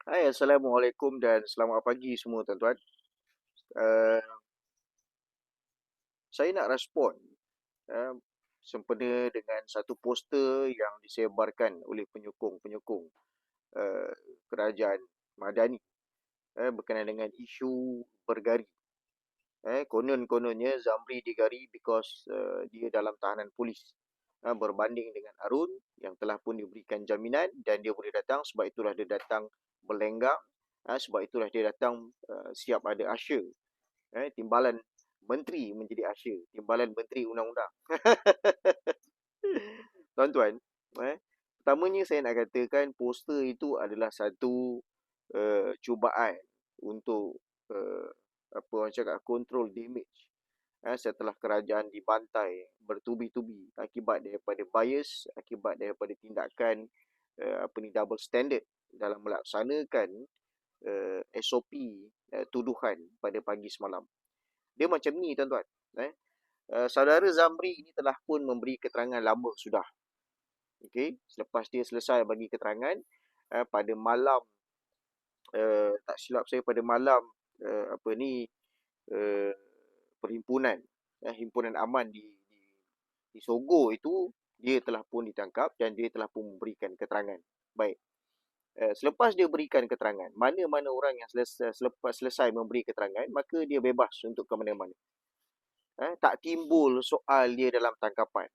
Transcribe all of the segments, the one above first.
Hai, Assalamualaikum dan selamat pagi semua tuan-tuan. Uh, saya nak respon uh, sempena dengan satu poster yang disebarkan oleh penyokong-penyokong uh, kerajaan Madani berkenaan dengan isu bergari. Konon-kononnya Zamri digari because dia dalam tahanan polis berbanding dengan Arun yang telah pun diberikan jaminan dan dia boleh datang, sebab itulah dia datang berlenggang, sebab itulah dia datang siap ada usher, timbalan menteri menjadi usher, timbalan menteri undang-undang. Tuan-tuan, pertamanya saya nak katakan poster itu adalah satu cubaan untuk apa orang cakap, control damage setelah kerajaan dibantai bertubi-tubi akibat daripada bias, akibat daripada tindakan apa ni, double standard dalam melaksanakan SOP tuduhan pada pagi semalam. Dia macam ni tuan-tuan. Saudara Zamri ini telah pun memberi keterangan lama sudah. Okey, selepas dia selesai bagi keterangan pada malam, tak silap saya pada malam apa ni, uh, perhimpunan himpunan aman di Sogo itu, dia telah pun ditangkap dan dia telah pun memberikan keterangan. Baik. Selepas dia berikan keterangan, mana-mana orang yang selepas selesai memberi keterangan, maka dia bebas untuk ke mana-mana. Tak timbul soal dia dalam tangkapan.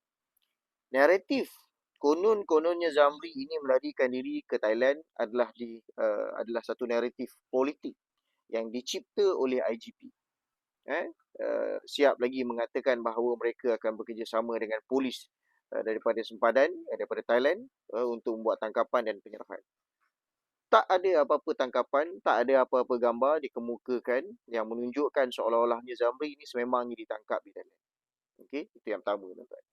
Naratif konon-kononnya Zamri ini melarikan diri ke Thailand adalah satu naratif politik yang dicipta oleh IGP. Siap lagi mengatakan bahawa mereka akan bekerjasama dengan polis daripada sempadan, daripada Thailand, untuk membuat tangkapan dan penyerahan. Tak ada apa-apa tangkapan, tak ada apa-apa gambar dikemukakan yang menunjukkan seolah-olahnya Zamri ini sememangnya ditangkap di Thailand. Okey, itu yang pertama, tuan-tuan.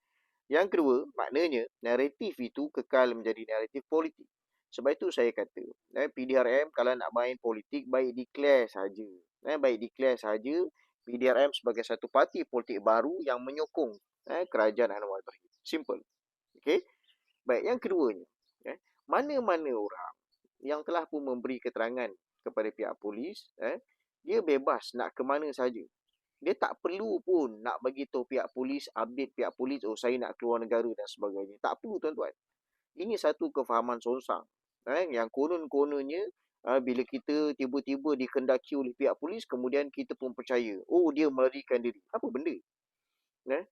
Yang kedua, maknanya naratif itu kekal menjadi naratif politik. Sebab itu saya kata, PDRM kalau nak main politik, baik declare saja. Baik declare saja PDRM sebagai satu parti politik baru yang menyokong kerajaan Anwar Ibrahim. Simple. Okey. Baik, yang keduanya, mana-mana orang yang telah pun memberi keterangan kepada pihak polis, dia bebas nak ke mana saja. Dia tak perlu pun nak bagi tahu pihak polis, update pihak polis, oh saya nak keluar negara dan sebagainya. Tak perlu tuan-tuan. Ini satu kefahaman sonsang. Yang konon-kononnya bila kita tiba-tiba dikendaki oleh pihak polis, kemudian kita pun percaya, oh dia melarikan diri. Apa benda? Eh?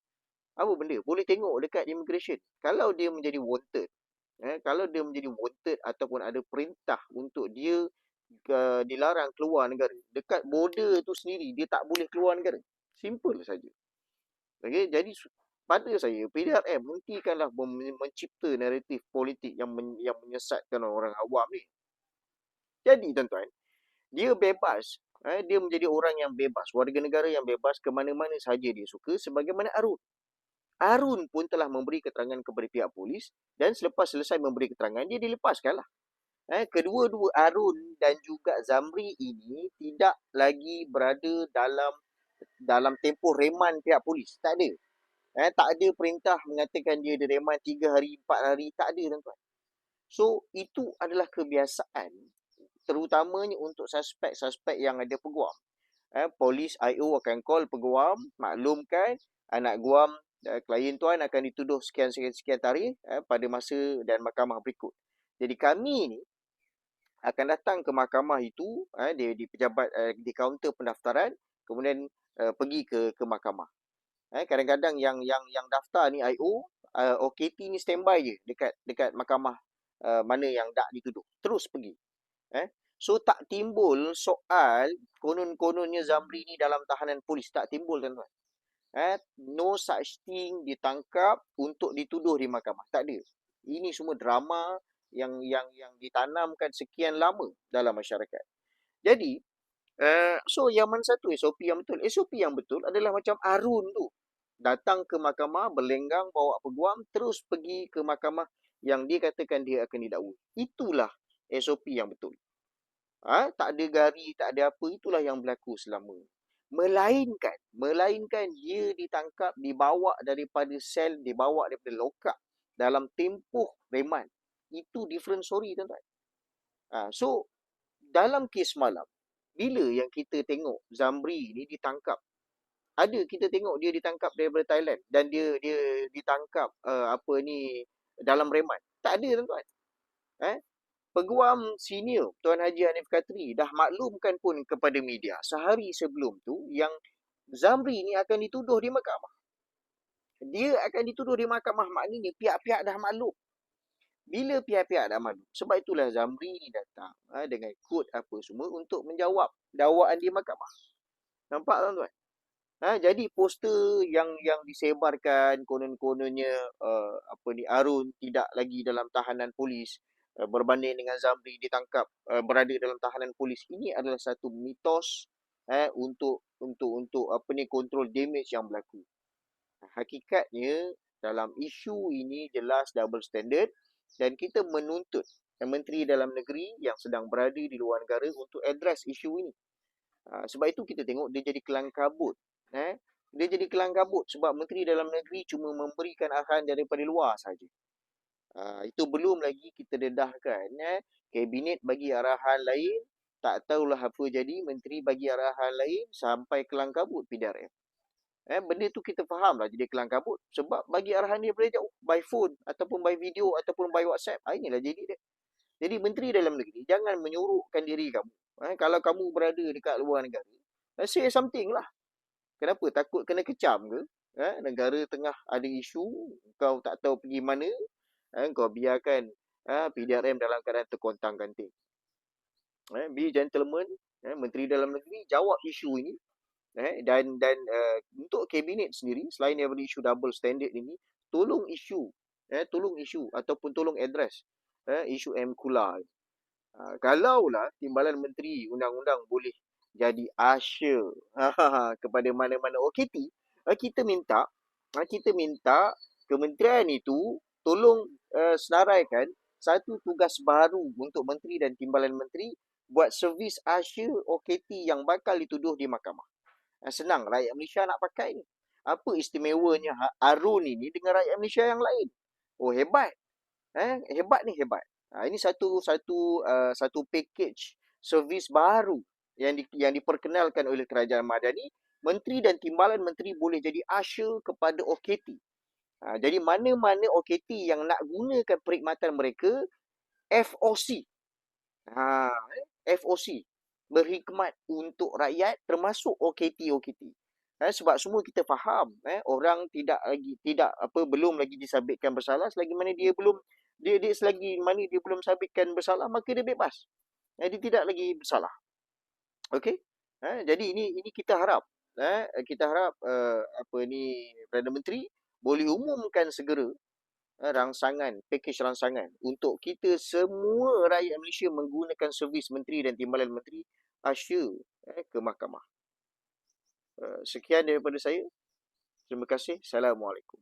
Apa benda? Boleh tengok dekat immigration. Kalau dia menjadi wanted, kalau dia menjadi wanted ataupun ada perintah untuk dia dilarang keluar negara, dekat border tu sendiri dia tak boleh keluar negara. Simple saja. Okay? Jadi pada saya, PDRM hentikanlah mencipta naratif politik yang menyesatkan orang awam ni. Jadi tuan-tuan, dia bebas. Dia menjadi orang yang bebas, warga negara yang bebas ke mana-mana saja dia suka, sebagaimana Arun. Arun pun telah memberi keterangan kepada pihak polis dan selepas selesai memberi keterangan, dia dilepaskanlah. Kedua-dua Arun dan juga Zamri ini tidak lagi berada dalam tempoh reman pihak polis. Tak ada. Tak ada perintah mengatakan dia direman 3 hari, 4 hari. Tak ada, tuan-tuan. So, itu adalah kebiasaan terutamanya untuk suspek-suspek yang ada peguam. Polis IO akan call peguam, maklumkan anak guam, klien tuan akan dituduh sekian-sekian tarikh pada masa dan mahkamah berikut. Jadi kami ni akan datang ke mahkamah itu, di pejabat, di kaunter pendaftaran, kemudian pergi ke mahkamah. Kadang-kadang yang daftar ni IO, OKT ni standby je dekat mahkamah mana yang tak dituduh. Terus pergi. So tak timbul soal konon-kononnya Zamri ni dalam tahanan polis. Tak timbul, tuan-tuan. No such thing ditangkap untuk dituduh di mahkamah. Tak ada. Ini semua drama yang ditanamkan sekian lama dalam masyarakat. Jadi, so yang mana satu SOP yang betul? SOP yang betul adalah macam Arun tu. Datang ke mahkamah, berlenggang, bawa peguam, terus pergi ke mahkamah yang dia katakan dia akan didakwa. Itulah SOP yang betul. Tak ada gari, tak ada apa, itulah yang berlaku selama. Melainkan dia ditangkap, dibawa daripada sel, dibawa daripada lokap dalam tempoh reman. Itu different story, tuan-tuan. So dalam kes malam, bila yang kita tengok Zamri ni ditangkap? Ada kita tengok dia ditangkap daripada Thailand dan dia ditangkap dalam reman. Tak ada tuan-tuan. Eh? Peguam senior Tuan Haji Hanif Katri dah maklumkan pun kepada media sehari sebelum tu yang Zamri ni akan dituduh di mahkamah. Dia akan dituduh di mahkamah, maknanya pihak-pihak dah maklum. Bila pihak-pihak dah maklum, sebab itulah Zamri ni datang dengan kod apa semua untuk menjawab dakwaan di mahkamah. Nampak tuan-tuan? Jadi poster yang disebarkan konon-kononnya Arun tidak lagi dalam tahanan polis berbanding dengan Zamri ditangkap berada dalam tahanan polis, ini adalah satu mitos untuk kontrol damage yang berlaku. Hakikatnya dalam isu ini jelas double standard dan kita menuntut Menteri Dalam Negeri yang sedang berada di luar negara untuk address isu ini. Sebab itu kita tengok dia jadi kelang kabut. Dia jadi kelang kabut sebab Menteri Dalam Negeri cuma memberikan arahan daripada luar saja. Itu belum lagi kita dedahkan. Kabinet bagi arahan lain, tak tahulah apa jadi, Menteri bagi arahan lain sampai kelang kabut PDRM. Benda tu kita faham lah jadi kelang kabut sebab bagi arahan dia daripada jauh, by phone ataupun by video ataupun by WhatsApp. Inilah jadi dia. Jadi Menteri Dalam Negeri jangan menyuruhkan diri kamu. Kalau kamu berada dekat luar negara, say something lah. Kenapa? Takut kena kecam ke? Negara tengah ada isu, kau tak tahu pergi mana, kau biarkan PDRM dalam keadaan terkontang-ganting. Be gentleman, Menteri Dalam Negeri jawab isu ini. Dan untuk kabinet sendiri, selain daripada isu double standard ini, tolong isu ataupun tolong address isu M-Kula. Kalaulah Timbalan Menteri Undang-Undang boleh jadi usher kepada mana-mana OKT, kita minta kementerian itu tolong senaraikan satu tugas baru untuk menteri dan timbalan menteri buat servis usher OKT yang bakal dituduh di mahkamah. Senang rakyat Malaysia nak pakai ni. Apa istimewanya Arun ini dengan rakyat Malaysia yang lain? Oh, hebat. Hebat ni hebat. Ini satu package servis baru yang diperkenalkan oleh Kerajaan Madani. Menteri dan timbalan menteri boleh jadi usher kepada OKT. Jadi mana-mana OKT yang nak gunakan perkhidmatan mereka, FOC. FOC. Berhikmat untuk rakyat termasuk OKT. Sebab semua kita faham, orang belum lagi disabitkan bersalah selagi mana dia belum sabitkan bersalah, maka dia bebas. Dia tidak lagi bersalah. Okey? Jadi ini kita harap Perdana Menteri boleh umumkan segera package rangsangan untuk kita semua rakyat Malaysia menggunakan servis menteri dan timbalan menteri usher ke mahkamah. Sekian daripada saya. Terima kasih. Assalamualaikum.